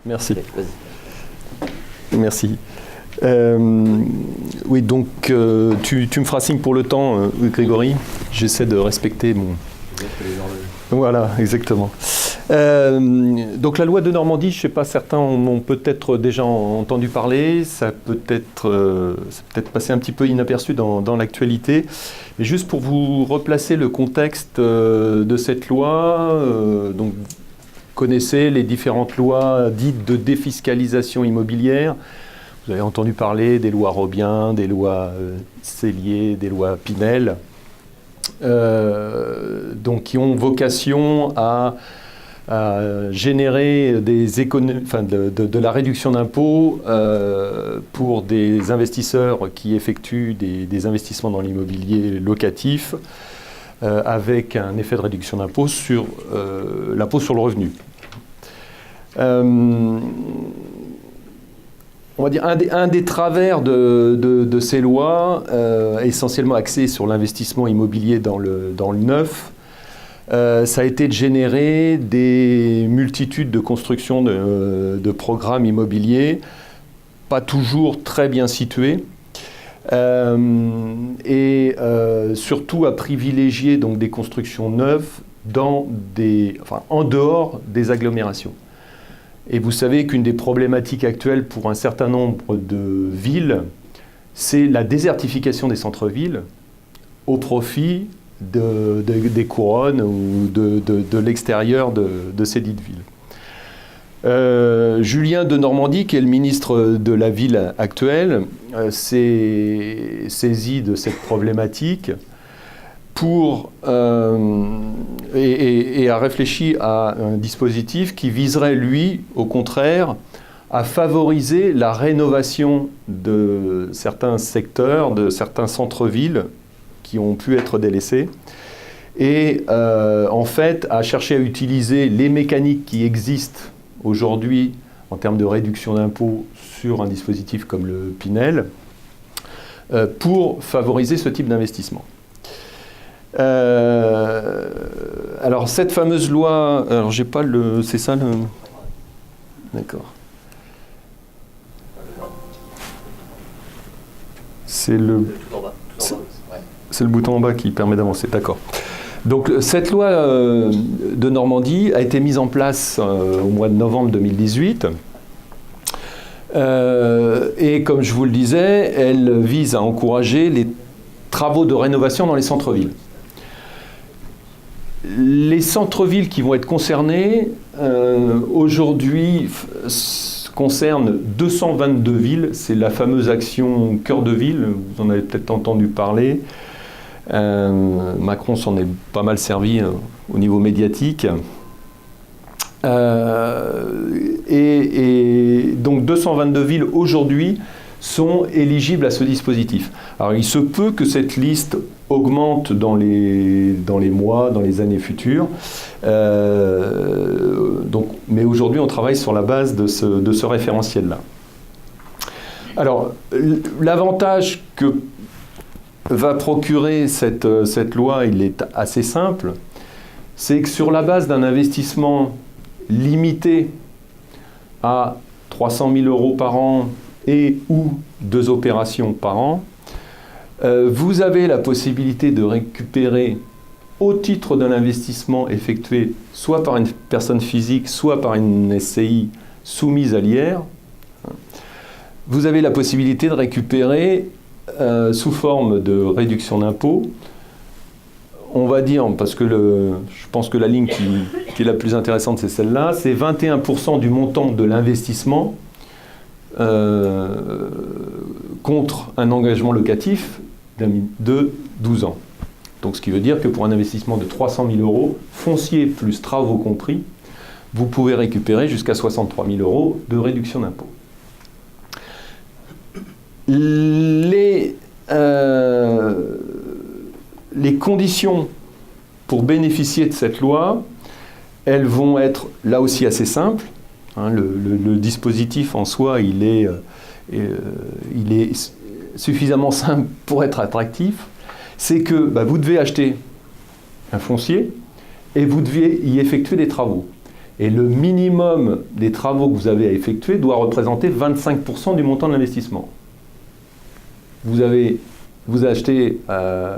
Merci. Okay, vas-y. Merci. Oui, donc tu me feras signe pour le temps, Grégory. J'essaie de respecter mon... Voilà, exactement. Donc la loi de Normandie, je ne sais pas, certains en ont peut-être déjà entendu parler, ça peut être passé un petit peu inaperçu dans l'actualité. Mais juste pour vous replacer le contexte de cette loi, donc vous connaissez les différentes lois dites de défiscalisation immobilière. Vous avez entendu parler des lois Robien, des lois Sellier, des lois Pinel, donc qui ont vocation à générer de la réduction d'impôts pour des investisseurs qui effectuent des investissements dans l'immobilier locatif avec un effet de réduction d'impôt sur l'impôt sur le revenu. On va dire un des travers de ces lois, essentiellement axées sur l'investissement immobilier dans le neuf, ça a été de générer des multitudes de constructions de programmes immobiliers, pas toujours très bien situés, et surtout à privilégier donc des constructions neuves en dehors des agglomérations. Et vous savez qu'une des problématiques actuelles pour un certain nombre de villes, c'est la désertification des centres-villes au profit des couronnes ou de l'extérieur de ces dites villes. Julien de Normandie, qui est le ministre de la ville actuelle, s'est saisi de cette problématique et a réfléchi à un dispositif qui viserait, lui, au contraire, à favoriser la rénovation de certains secteurs, de certains centres-villes qui ont pu être délaissés, et en fait à chercher à utiliser les mécaniques qui existent aujourd'hui en termes de réduction d'impôts sur un dispositif comme le Pinel pour favoriser ce type d'investissement. Alors cette fameuse loi, alors j'ai pas le, c'est ça le, d'accord. C'est le bouton en bas qui permet d'avancer, d'accord. Donc cette loi de Normandie a été mise en place au mois de novembre 2018. Et comme je vous le disais, elle vise à encourager les travaux de rénovation dans les centres-villes. Les centres-villes qui vont être concernés aujourd'hui concernent 222 villes. C'est la fameuse action Cœur de Ville, vous en avez peut-être entendu parler. Macron s'en est pas mal servi au niveau médiatique. Et donc 222 villes aujourd'hui sont éligibles à ce dispositif. Alors il se peut que cette liste augmente dans les mois, dans les années futures. Mais aujourd'hui on travaille sur la base de ce référentiel-là. Alors l'avantage que va procurer cette loi, il est assez simple, c'est que sur la base d'un investissement limité à 300 000 € par an et ou 2 opérations par an, vous avez la possibilité de récupérer au titre de l'investissement effectué soit par une personne physique, soit par une SCI soumise à l'IR, vous avez la possibilité de récupérer sous forme de réduction d'impôt, on va dire, parce que je pense que la ligne qui est la plus intéressante, c'est celle-là, c'est 21% du montant de l'investissement contre un engagement locatif de 12 ans. Donc ce qui veut dire que pour un investissement de 300 000 €, foncier plus travaux compris, vous pouvez récupérer jusqu'à 63 000 € de réduction d'impôt. Les conditions pour bénéficier de cette loi, elles vont être là aussi assez simples. Hein, le dispositif en soi, il est suffisamment simple pour être attractif. C'est que vous devez acheter un foncier et vous devez y effectuer des travaux. Et le minimum des travaux que vous avez à effectuer doit représenter 25% du montant de l'investissement. Vous achetez un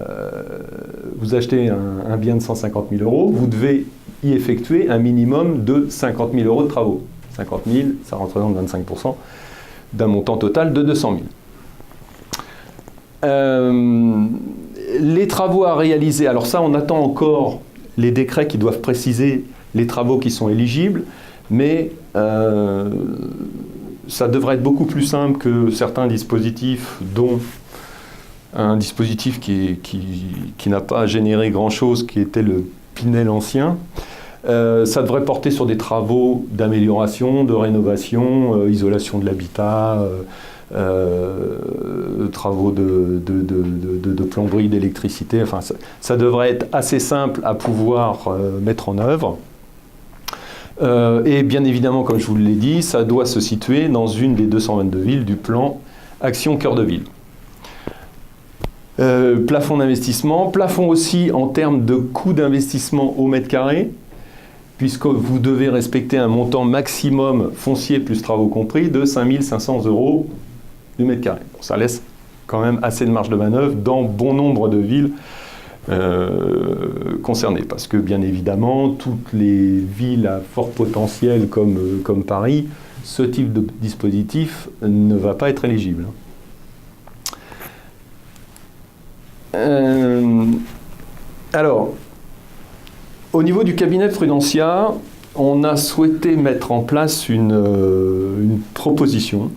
bien de 150 000 euros, vous devez y effectuer un minimum de 50 000 euros de travaux. 50 000, ça représente 25% d'un montant total de 200 000. Les travaux à réaliser, alors ça on attend encore les décrets qui doivent préciser les travaux qui sont éligibles, mais ça devrait être beaucoup plus simple que certains dispositifs, dont un dispositif qui n'a pas généré grand-chose, qui était le Pinel ancien. Ça devrait porter sur des travaux d'amélioration, de rénovation, isolation de l'habitat, travaux de plomberie, d'électricité. Enfin, ça devrait être assez simple à pouvoir mettre en œuvre. Et bien évidemment, comme je vous l'ai dit, ça doit se situer dans une des 222 villes du plan Action Cœur de Ville. Plafond d'investissement, plafond aussi en termes de coût d'investissement au mètre carré, puisque vous devez respecter un montant maximum foncier plus travaux compris de 5 500 € du mètre carré. Bon, ça laisse quand même assez de marge de manœuvre dans bon nombre de villes concernées, parce que bien évidemment, toutes les villes à fort potentiel comme Paris, ce type de dispositif ne va pas être éligible. Alors, au niveau du cabinet de Prudentia, on a souhaité mettre en place une proposition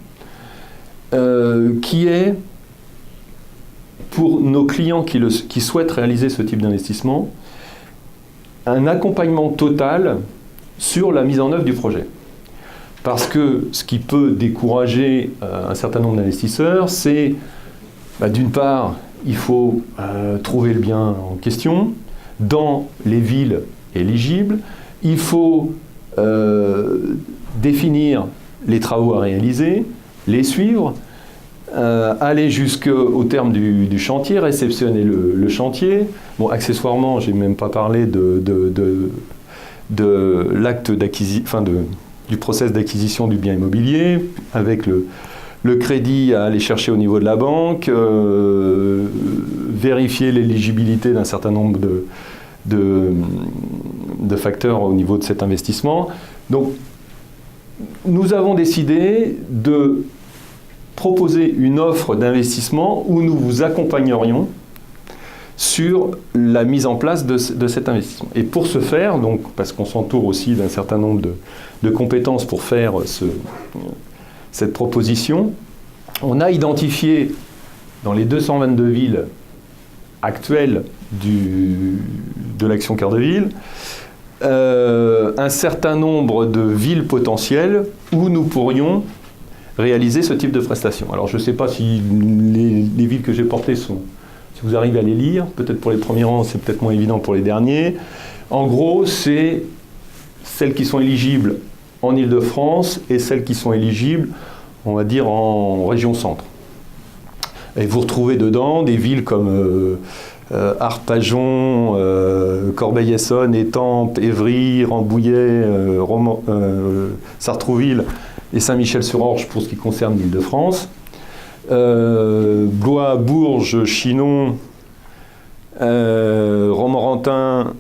qui est, pour nos clients qui souhaitent réaliser ce type d'investissement, un accompagnement total sur la mise en œuvre du projet. Parce que ce qui peut décourager un certain nombre d'investisseurs, c'est, d'une part, il faut trouver le bien en question dans les villes éligibles. Il faut définir les travaux à réaliser, les suivre, aller jusqu'au terme du chantier, réceptionner le chantier. Bon, accessoirement, je n'ai même pas parlé de l'acte d'acquisition, enfin du process d'acquisition du bien immobilier, avec le crédit à aller chercher au niveau de la banque, vérifier l'éligibilité d'un certain nombre de facteurs au niveau de cet investissement. Donc, nous avons décidé de proposer une offre d'investissement où nous vous accompagnerions sur la mise en place de cet investissement. Et pour ce faire, donc, parce qu'on s'entoure aussi d'un certain nombre de compétences pour faire cette proposition, on a identifié dans les 222 villes actuelles de l'Action Cœur de Ville un certain nombre de villes potentielles où nous pourrions réaliser ce type de prestation. Alors je ne sais pas si les villes que j'ai portées sont, si vous arrivez à les lire, peut-être pour les premiers rangs, c'est peut-être moins évident pour les derniers. En gros, c'est celles qui sont éligibles en Île-de-France et celles qui sont éligibles, on va dire, en région centre. Et vous retrouvez dedans des villes comme Arpajon, Corbeil-Essonnes, Étampes, Évry, Rambouillet, Sartrouville et Saint-Michel-sur-Orge pour ce qui concerne l'Île-de-France. Blois, Bourges, Chinon, Romorantin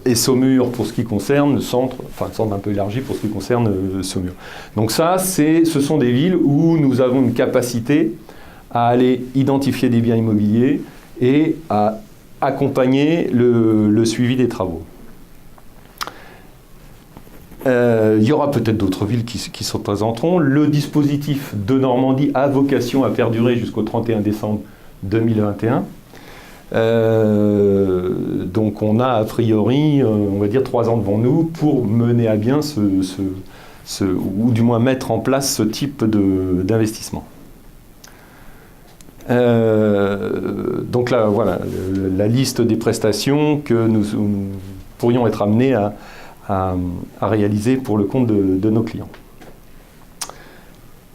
et Saumur pour ce qui concerne le centre, enfin le centre un peu élargi pour ce qui concerne Saumur. Donc ça, ce sont des villes où nous avons une capacité à aller identifier des biens immobiliers et à accompagner le suivi des travaux. Il y aura peut-être d'autres villes qui se présenteront. Le dispositif de Normandie a vocation à perdurer jusqu'au 31 décembre 2021. Donc on a a priori, on va dire 3 ans devant nous pour mener à bien ou du moins mettre en place ce type d'investissement. Donc là, voilà, la liste des prestations que nous pourrions être amenés à réaliser pour le compte de nos clients.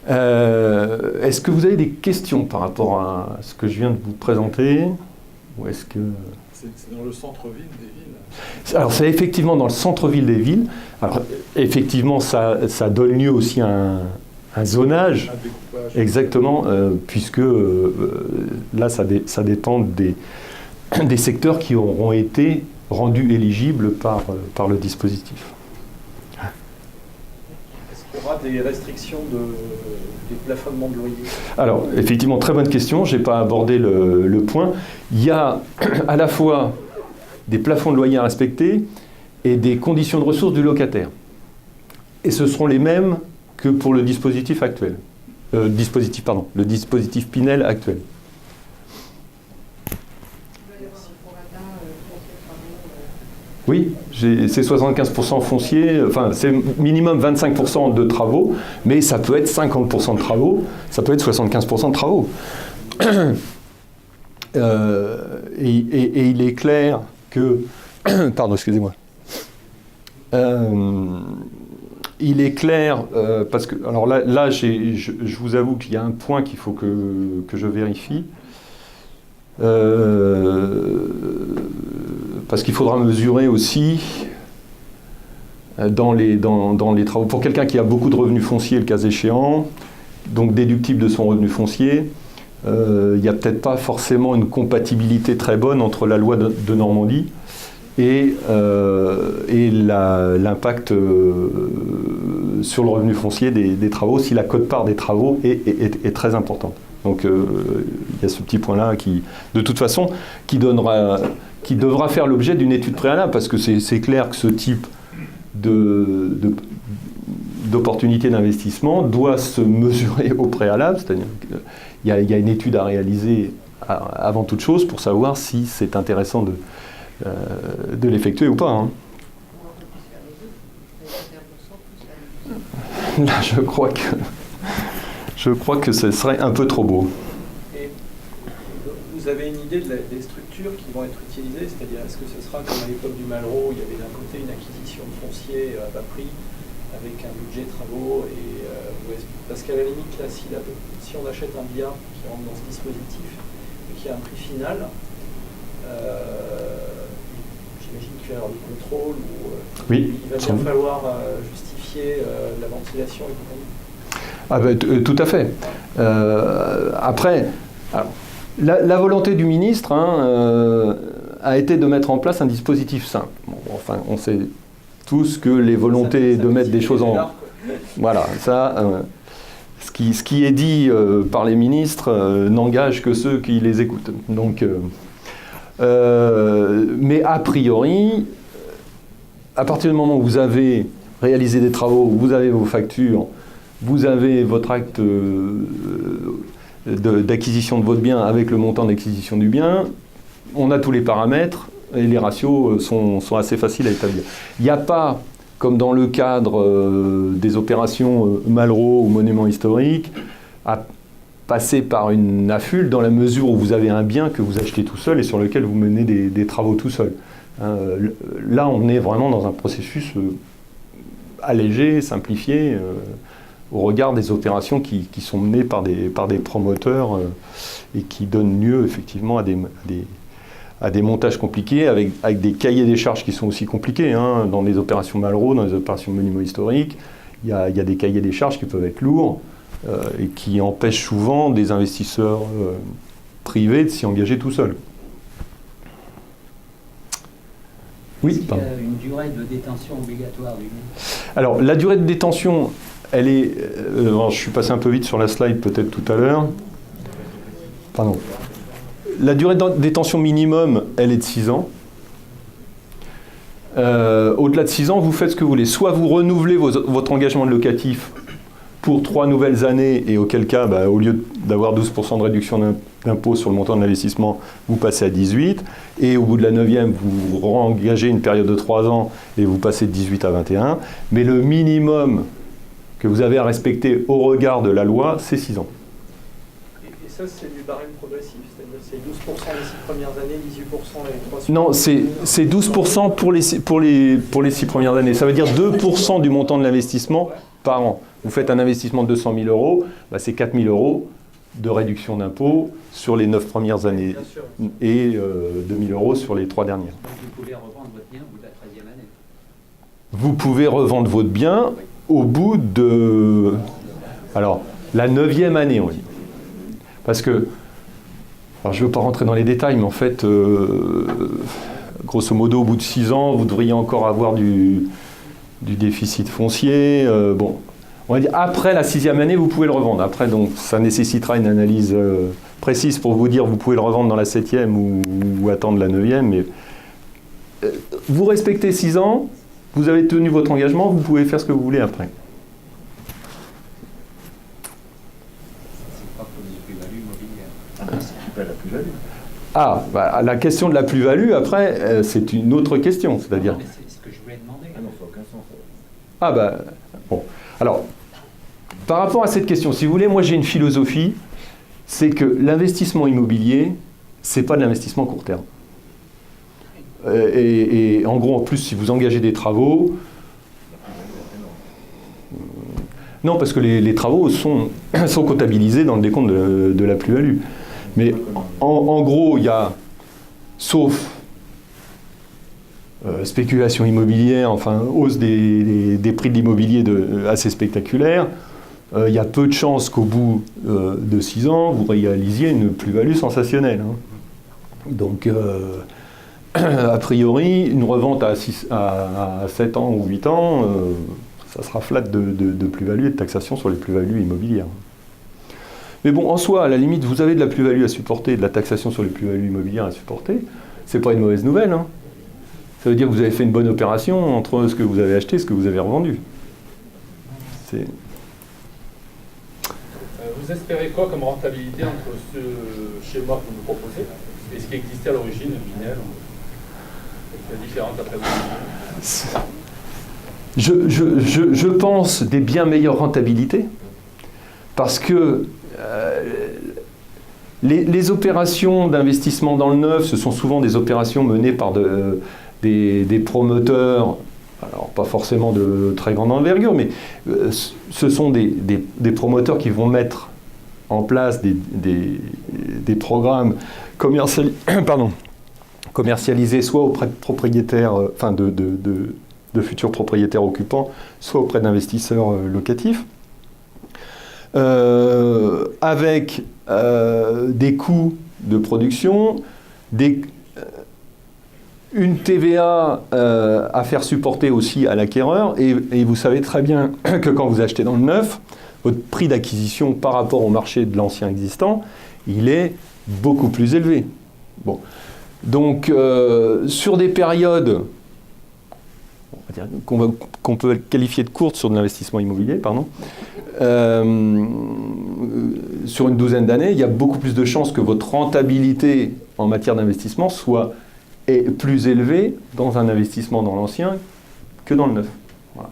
Est-ce que vous avez des questions par rapport à ce que je viens de vous présenter, ou est-ce que C'est dans le centre-ville des villes. Alors c'est effectivement dans le centre-ville des villes. Alors effectivement ça donne lieu aussi à un zonage. Un découpage. Exactement, puisque là ça dépend des secteurs qui auront été rendus éligibles par le dispositif. Est-ce qu'il y aura des restrictions des plafonnements de loyer? Alors, effectivement, très bonne question, je n'ai pas abordé le point. Il y a à la fois des plafonds de loyer à respecter et des conditions de ressources du locataire. Et ce seront les mêmes que pour le dispositif actuel. Le dispositif Pinel actuel. Oui, c'est 75% foncier, enfin c'est minimum 25% de travaux, mais ça peut être 50% de travaux, ça peut être 75% de travaux. Et il est clair que... Pardon, excusez-moi. Il est clair, parce que... Alors là je vous avoue qu'il y a un point qu'il faut que je vérifie. Parce qu'il faudra mesurer aussi dans les travaux. Pour quelqu'un qui a beaucoup de revenus fonciers, le cas échéant, donc déductible de son revenu foncier, il n'y a peut-être pas forcément une compatibilité très bonne entre la loi de Normandie et l'impact sur le revenu foncier des travaux, si la quote-part des travaux est très importante. Donc il y a ce petit point-là qui, de toute façon, qui devra faire l'objet d'une étude préalable, parce que c'est clair que ce type d'opportunité d'investissement doit se mesurer au préalable, c'est-à-dire qu'il y a une étude à réaliser avant toute chose pour savoir si c'est intéressant de l'effectuer ou pas. Hein. Là, je crois que ce serait un peu trop beau. Et vous avez une idée des structures qui vont être utilisées? C'est-à-dire, est-ce que ce sera comme à l'époque du Malraux, il y avait d'un côté une acquisition de foncier à bas prix, avec un budget travaux, parce qu'à la limite, là, si on achète un bien qui rentre dans ce dispositif et qui a un prix final, j'imagine qu'il va y avoir du contrôle, oui, il va bien falloir justifier la ventilation et compagnie. Ah ben, tout à fait. Après, alors, la volonté du ministre a été de mettre en place un dispositif simple. Bon, enfin, on sait tous que les volontés de mettre des choses en... Voilà, ça, ce qui est dit par les ministres n'engage que ceux qui les écoutent. Donc, mais a priori, à partir du moment où vous avez réalisé des travaux, où vous avez vos factures, vous avez votre acte d'acquisition de votre bien avec le montant d'acquisition du bien, on a tous les paramètres et les ratios sont assez faciles à établir. Il n'y a pas, comme dans le cadre des opérations Malraux ou monuments historiques, à passer par une AFUL dans la mesure où vous avez un bien que vous achetez tout seul et sur lequel vous menez des travaux tout seul. Là, on est vraiment dans un processus allégé, simplifié, au regard des opérations qui sont menées par des promoteurs et qui donnent lieu effectivement à des montages compliqués avec des cahiers des charges qui sont aussi compliqués. Hein. Dans les opérations Malraux, dans les opérations monuments historiques, il y a des cahiers des charges qui peuvent être lourds et qui empêchent souvent des investisseurs privés de s'y engager tout seuls. Oui, est-ce qu'il y a une durée de détention obligatoire du bien? Alors, la durée de détention, elle est... je suis passé un peu vite sur la slide peut-être tout à l'heure. Pardon. La durée de détention minimum, elle est de 6 ans. Au-delà de 6 ans, vous faites ce que vous voulez. Soit vous renouvelez votre engagement locatif pour 3 nouvelles années, et auquel cas, au lieu d'avoir 12% de réduction d'impôt sur le montant de l'investissement, vous passez à 18, et au bout de la 9e, vous engagez une période de 3 ans, et vous passez de 18 à 21. Mais le minimum que vous avez à respecter au regard de la loi, c'est 6 ans. Et ça, c'est du barème progressif, c'est-à-dire c'est 12% les 6 premières années, 18% les 3 suivantes. Non, c'est 12% pour les 6 premières années. Ça veut dire 2% du montant de l'investissement par an. Vous faites un investissement de 200 000 €, c'est 4 000 € de réduction d'impôt sur les 9 premières années Bien sûr. et 2 000 euros sur les 3 dernières. Donc vous pouvez revendre votre bien au bout de la 13e année. Vous pouvez revendre votre bien au bout de... Alors, la 9e année, on dit. Parce que... Alors, je ne veux pas rentrer dans les détails, mais en fait, grosso modo, au bout de 6 ans, vous devriez encore avoir du déficit foncier. Bon, on va dire, après la 6e année, vous pouvez le revendre. Après, donc, ça nécessitera une analyse précise pour vous dire vous pouvez le revendre dans la 7e ou attendre la 9e. Mais vous respectez 6 ans, vous avez tenu votre engagement, vous pouvez faire ce que vous voulez après. C'est pas pour des plus-values immobilières. C'est pas la plus-value. Ah, bah, la question de la plus-value, après, c'est une autre question. C'est-à-dire... Mais c'est ce que je voulais demander. Ah non, ça n'a aucun sens. Ah bah, bon. Alors, par rapport à cette question, si vous voulez, moi j'ai une philosophie, c'est que l'investissement immobilier, c'est pas de l'investissement court terme. Et en gros, en plus, si vous engagez des travaux... Non, parce que les travaux sont comptabilisés dans le décompte de la plus-value. Mais en gros, il y a, sauf spéculation immobilière, enfin hausse des prix de l'immobilier assez spectaculaire, il y a peu de chances qu'au bout de 6 ans, vous réalisiez une plus-value sensationnelle. Hein. Donc, a priori, une revente à 7 ans ou 8 ans, ça sera flat de plus-value et de taxation sur les plus-values immobilières. Mais bon, en soi, à la limite, vous avez de la plus-value à supporter, de la taxation sur les plus-values immobilières à supporter, c'est pas une mauvaise nouvelle. Hein. Ça veut dire que vous avez fait une bonne opération entre ce que vous avez acheté et ce que vous avez revendu. C'est... Vous espérez quoi comme rentabilité entre ce schéma que vous nous proposez et ce qui existait à l'origine, le Pinel? La différence après vous? Je pense des bien meilleures rentabilités parce que les opérations d'investissement dans le neuf, ce sont souvent des opérations menées par des promoteurs, alors pas forcément de très grande envergure, mais ce sont des promoteurs qui vont mettre en place des programmes commercialisés soit auprès de propriétaires, enfin de futurs propriétaires occupants, soit auprès d'investisseurs locatifs, avec des coûts de production, une TVA à faire supporter aussi à l'acquéreur, et vous savez très bien que quand vous achetez dans le neuf, votre prix d'acquisition par rapport au marché de l'ancien existant, il est beaucoup plus élevé. Bon. Donc, sur des périodes qu'on peut qualifier de courtes sur de l'investissement immobilier, pardon, sur une douzaine d'années, il y a beaucoup plus de chances que votre rentabilité en matière d'investissement soit plus élevée dans un investissement dans l'ancien que dans le neuf. Voilà.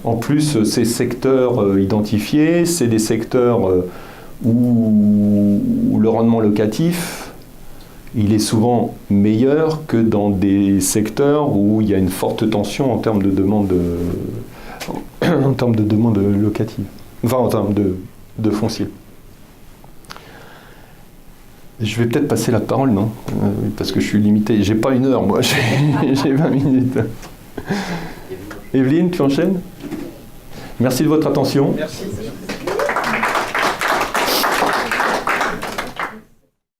En plus, ces secteurs identifiés, c'est des secteurs où le rendement locatif, il est souvent meilleur que dans des secteurs où il y a une forte tension en termes de demande locative, enfin en termes de foncier. Je vais peut-être passer la parole, non ? Parce que je suis limité. J'ai pas 1 heure, moi, j'ai 20 minutes. Evelyne, tu enchaînes ? Merci de votre attention. Merci.